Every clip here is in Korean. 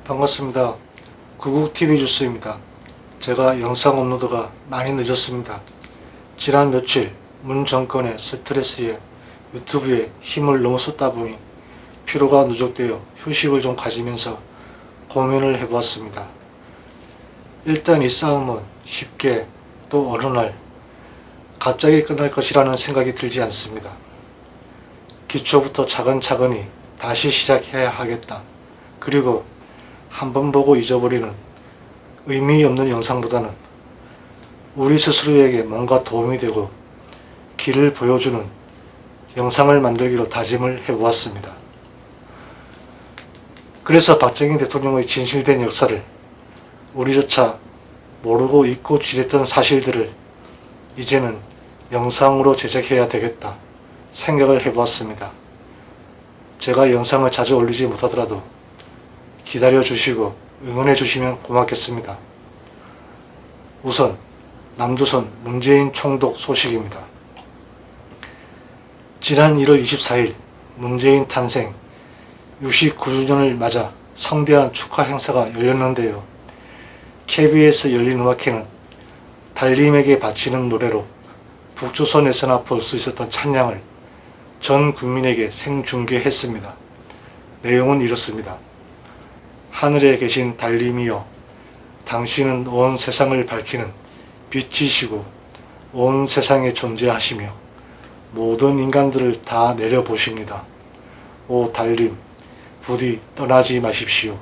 반갑습니다. 구국TV 뉴스입니다. 제가 영상 업로드가 많이 늦었습니다. 지난 며칠 문 정권의 스트레스에 유튜브에 힘을 너무 쏟다 보니 피로가 누적되어 휴식을 좀 가지면서 고민을 해보았습니다. 일단 이 싸움은 쉽게 또 어느 날 갑자기 끝날 것이라는 생각이 들지 않습니다. 기초부터 차근차근히 다시 시작해야 하겠다. 그리고 한번 보고 잊어버리는 의미 없는 영상보다는 우리 스스로에게 뭔가 도움이 되고 길을 보여주는 영상을 만들기로 다짐을 해보았습니다. 그래서 박정희 대통령의 진실된 역사를 우리조차 모르고 잊고 지냈던 사실들을 이제는 영상으로 제작해야 되겠다 생각을 해보았습니다. 제가 영상을 자주 올리지 못하더라도 기다려 주시고 응원해 주시면 고맙겠습니다. 우선 남조선 문재인 총독 소식입니다. 지난 1월 24일 문재인 탄생 69주년을 맞아 성대한 축하 행사가 열렸는데요. KBS 열린 음악회는 달님에게 바치는 노래로 북조선에서나 볼 수 있었던 찬양을 전 국민에게 생중계했습니다. 내용은 이렇습니다. 하늘에 계신 달님이여, 당신은 온 세상을 밝히는 빛이시고 온 세상에 존재하시며 모든 인간들을 다 내려보십니다. 오 달님, 부디 떠나지 마십시오.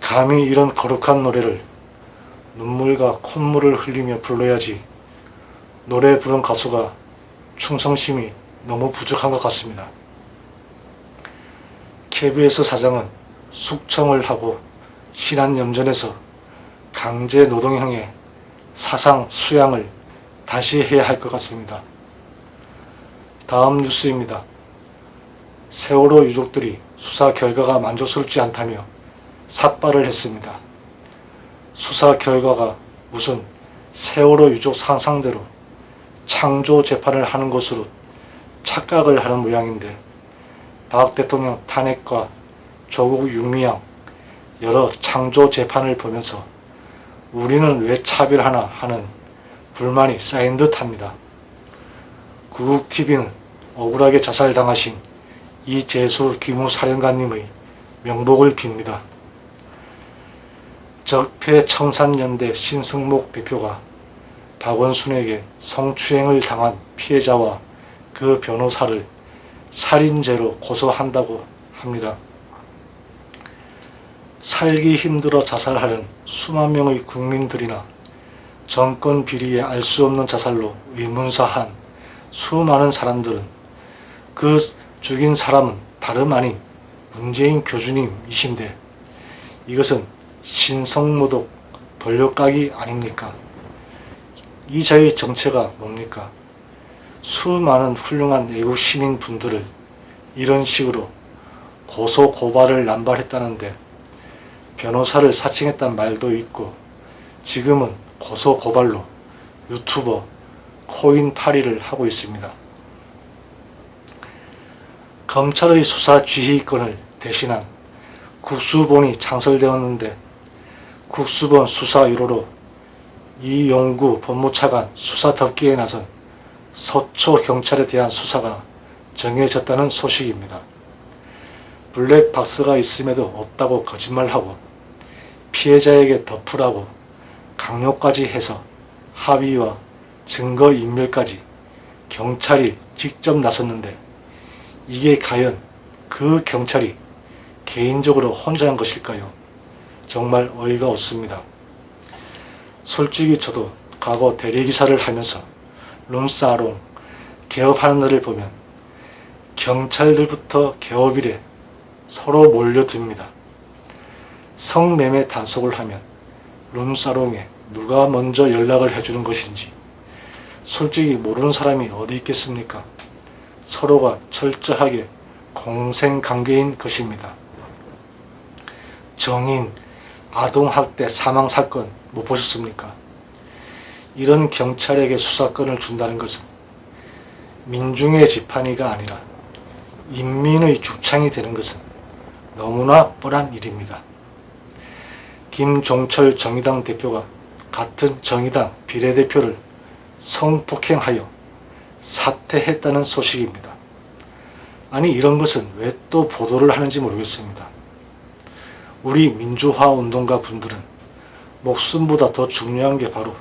감히 이런 거룩한 노래를 눈물과 콧물을 흘리며 불러야지 노래 부른 가수가 충성심이 너무 부족한 것 같습니다. KBS 사장은 숙청을 하고 신안염전에서 강제 노동형의 사상 수양을 다시 해야 할 것 같습니다. 다음 뉴스입니다. 세월호 유족들이 수사 결과가 만족스럽지 않다며 삭발을 했습니다. 수사 결과가 무슨 세월호 유족 상상대로 창조 재판을 하는 것으로 착각을 하는 모양인데 박 대통령 탄핵과 조국 윤미향 여러 창조 재판을 보면서 우리는 왜 차별하나 하는 불만이 쌓인 듯 합니다. 구국TV는 억울하게 자살당하신 이재수 기무사령관님의 명복을 빕니다. 적폐청산연대 신승목 대표가 박원순에게 성추행을 당한 피해자와 그 변호사를 살인죄로 고소한다고 합니다. 살기 힘들어 자살하는 수만 명의 국민들이나 정권 비리에 알 수 없는 자살로 의문사한 수많은 사람들은 그 죽인 사람은 다름 아닌 문재인 교주님이신데 이것은 신성모독 돌려까기 아닙니까? 이 자의 정체가 뭡니까? 수많은 훌륭한 애국 시민분들을 이런 식으로 고소 고발을 남발했다는데 변호사를 사칭했단 말도 있고 지금은 고소 고발로 유튜버 코인팔이를 하고 있습니다. 검찰의 수사 지휘권을 대신한 국수본이 창설되었는데 국수본 수사 1호로 이용구 법무차관 수사 덮기에 나선 서초 경찰에 대한 수사가 정해졌다는 소식입니다. 블랙박스가 있음에도 없다고 거짓말하고 피해자에게 덮으라고 강요까지 해서 합의와 증거인멸까지 경찰이 직접 나섰는데 이게 과연 그 경찰이 개인적으로 혼자 한 것일까요? 정말 어이가 없습니다. 솔직히 저도 과거 대리기사를 하면서 룸사롱 개업하는 날을 보면 경찰들부터 개업일에 서로 몰려듭니다. 성매매 단속을 하면 룸사롱에 누가 먼저 연락을 해주는 것인지 솔직히 모르는 사람이 어디 있겠습니까? 서로가 철저하게 공생관계인 것입니다. 정인, 아동학대 사망사건 못 보셨습니까? 이런 경찰에게 수사권을 준다는 것은 민중의 지팡이가 아니라 인민의 죽창이 되는 것은 너무나 뻔한 일입니다. 김종철 정의당 대표가 같은 정의당 비례대표를 성폭행하여 사퇴했다는 소식입니다. 아니, 이런 것은 왜 또 보도를 하는지 모르겠습니다. 우리 민주화 운동가 분들은 목숨보다 더 중요한 게 바로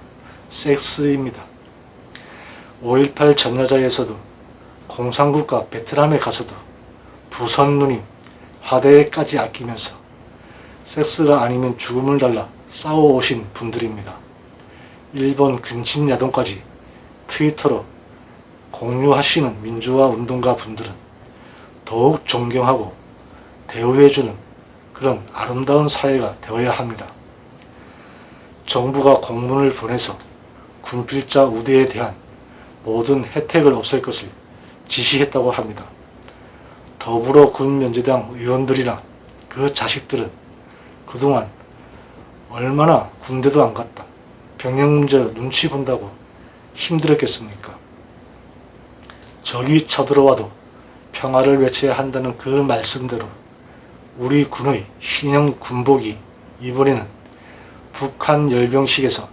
섹스입니다. 5.18 전야자에서도 공산국가 베트남에 가서도 부선 누님 화대까지 아끼면서 섹스가 아니면 죽음을 달라 싸워오신 분들입니다. 일본 근친야동까지 트위터로 공유하시는 민주화 운동가 분들은 더욱 존경하고 대우해주는 그런 아름다운 사회가 되어야 합니다. 정부가 공문을 보내서 군필자 우대에 대한 모든 혜택을 없앨 것을 지시했다고 합니다. 더불어군면제당 의원들이나 그 자식들은 그동안 얼마나 군대도 안 갔다, 병역 문제로 눈치 본다고 힘들었겠습니까? 적이 쳐들어와도 평화를 외쳐야 한다는 그 말씀대로 우리 군의 신형 군복이 이번에는 북한 열병식에서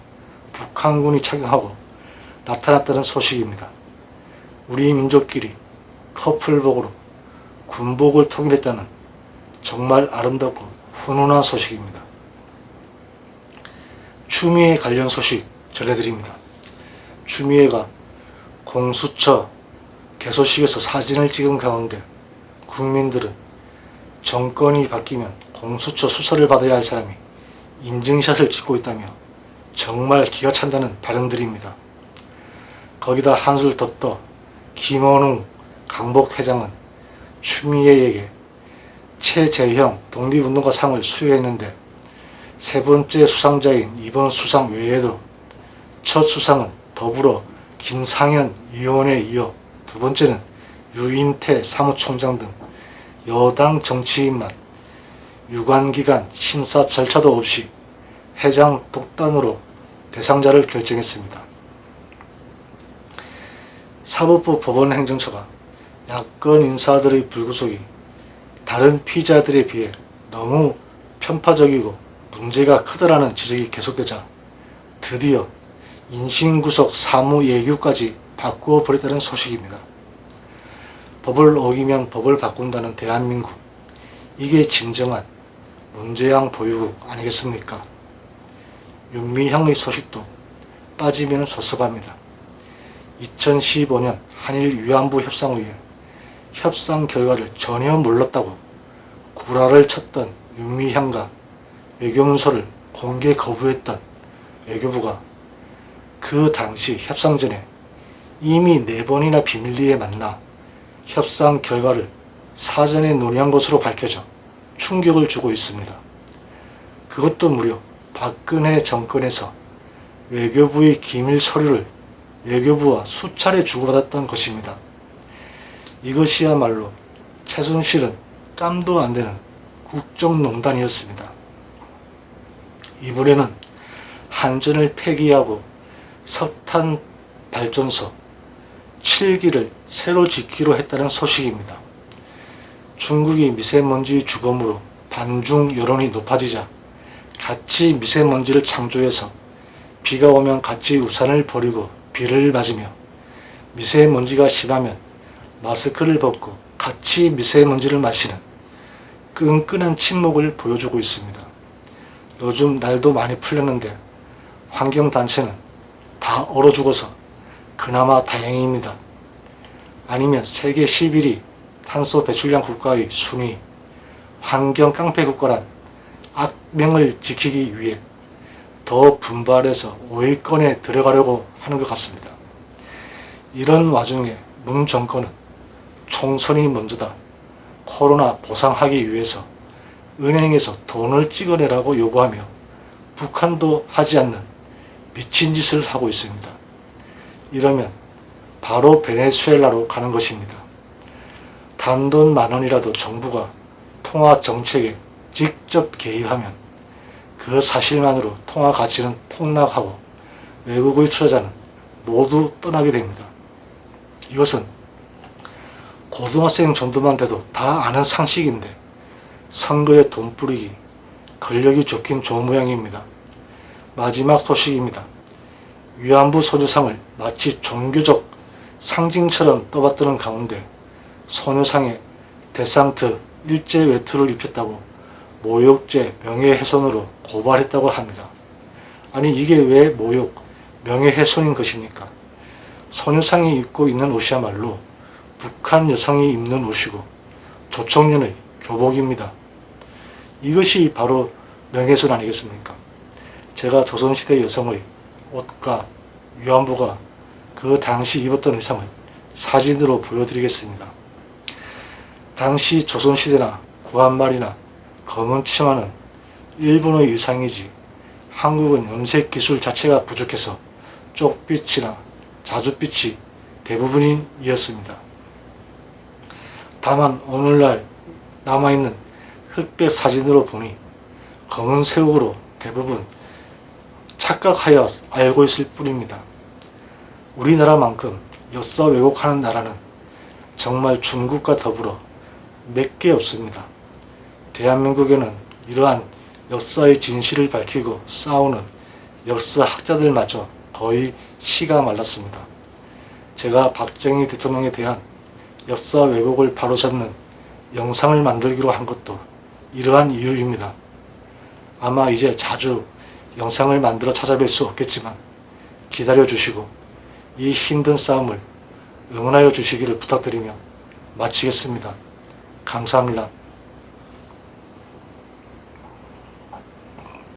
북한군이 착용하고 나타났다는 소식입니다. 우리 민족끼리 커플복으로 군복을 통일했다는 정말 아름답고 훈훈한 소식입니다. 추미애 관련 소식 전해드립니다. 추미애가 공수처 개소식에서 사진을 찍은 가운데 국민들은 정권이 바뀌면 공수처 수사를 받아야 할 사람이 인증샷을 찍고 있다며 정말 기가 찬다는 발언들입니다. 거기다 한술 더 떠 김원웅 강복회장은 추미애에게 최재형 독립운동가 상을 수여했는데 세 번째 수상자인 이번 수상 외에도 첫 수상은 더불어 김상현 의원에 이어 두 번째는 유인태 사무총장 등 여당 정치인만 유관기관 심사 절차도 없이 회장 독단으로 대상자를 결정했습니다. 사법부 법원행정처가 야권 인사들의 불구속이 다른 피의자들에 비해 너무 편파적이고 문제가 크다라는 지적이 계속되자 드디어 인신구속 사무예규까지 바꾸어 버렸다는 소식입니다. 법을 어기면 법을 바꾼다는 대한민국, 이게 진정한 문재양 보유국 아니겠습니까? 윤미향의 소식도 빠지면 섭섭합니다. 2015년 한일 위안부 협상후에 협상 결과를 전혀 몰랐다고 구라를 쳤던 윤미향과 외교문서를 공개 거부했던 외교부가 그 당시 협상 전에 이미 4번이나 비밀리에 만나 협상 결과를 사전에 논의한 것으로 밝혀져 충격을 주고 있습니다. 그것도 무려 박근혜 정권에서 외교부의 기밀 서류를 외교부와 수차례 주고받았던 것입니다. 이것이야말로 최순실은 깜도 안 되는 국정농단이었습니다. 이번에는 한전을 폐기하고 석탄 발전소 7기를 새로 짓기로 했다는 소식입니다. 중국이 미세먼지 주범으로 반중 여론이 높아지자 같이 미세먼지를 창조해서 비가 오면 같이 우산을 버리고 비를 맞으며 미세먼지가 심하면 마스크를 벗고 같이 미세먼지를 마시는 끈끈한 친목을 보여주고 있습니다. 요즘 날도 많이 풀렸는데 환경단체는 다 얼어 죽어서 그나마 다행입니다. 아니면 세계 11위 탄소 배출량 국가의 순위 환경 깡패 국가란 악명을 지키기 위해 더 분발해서 5위권에 들어가려고 하는 것 같습니다. 이런 와중에 문 정권은 총선이 먼저다, 코로나 보상하기 위해서 은행에서 돈을 찍어내라고 요구하며 북한도 하지 않는 미친 짓을 하고 있습니다. 이러면 바로 베네수엘라로 가는 것입니다. 단돈 10,000원이라도 정부가 통화 정책에 직접 개입하면 그 사실만으로 통화 가치는 폭락하고 외국의 투자자는 모두 떠나게 됩니다. 이것은 고등학생 정도만 돼도 다 아는 상식인데 선거에 돈 뿌리기, 근력이 좋긴 좋은 모양입니다. 마지막 소식입니다. 위안부 소녀상을 마치 종교적 상징처럼 떠받드는 가운데 소녀상에 데상트 일제 외투를 입혔다고 모욕죄 명예훼손으로 고발했다고 합니다. 아니 이게 왜 모욕, 명예훼손인 것입니까? 소녀상이 입고 있는 옷이야말로 북한 여성이 입는 옷이고 조총련의 교복입니다. 이것이 바로 명예훼손 아니겠습니까? 제가 조선시대 여성의 옷과 위안부가 그 당시 입었던 의상을 사진으로 보여드리겠습니다. 당시 조선시대나 구한말이나 검은 치마는 일본의 의상이지 한국은 염색 기술 자체가 부족해서 쪽빛이나 자줏빛이 대부분이었습니다. 다만 오늘날 남아있는 흑백 사진으로 보니 검은색으로 대부분 착각하여 알고 있을 뿐입니다. 우리나라만큼 역사 왜곡하는 나라는 정말 중국과 더불어 몇 개 없습니다. 대한민국에는 이러한 역사의 진실을 밝히고 싸우는 역사학자들마저 거의 씨가 말랐습니다. 제가 박정희 대통령에 대한 역사 왜곡을 바로잡는 영상을 만들기로 한 것도 이러한 이유입니다. 아마 이제 자주 영상을 만들어 찾아뵐 수 없겠지만 기다려 주시고 이 힘든 싸움을 응원하여 주시기를 부탁드리며 마치겠습니다. 감사합니다.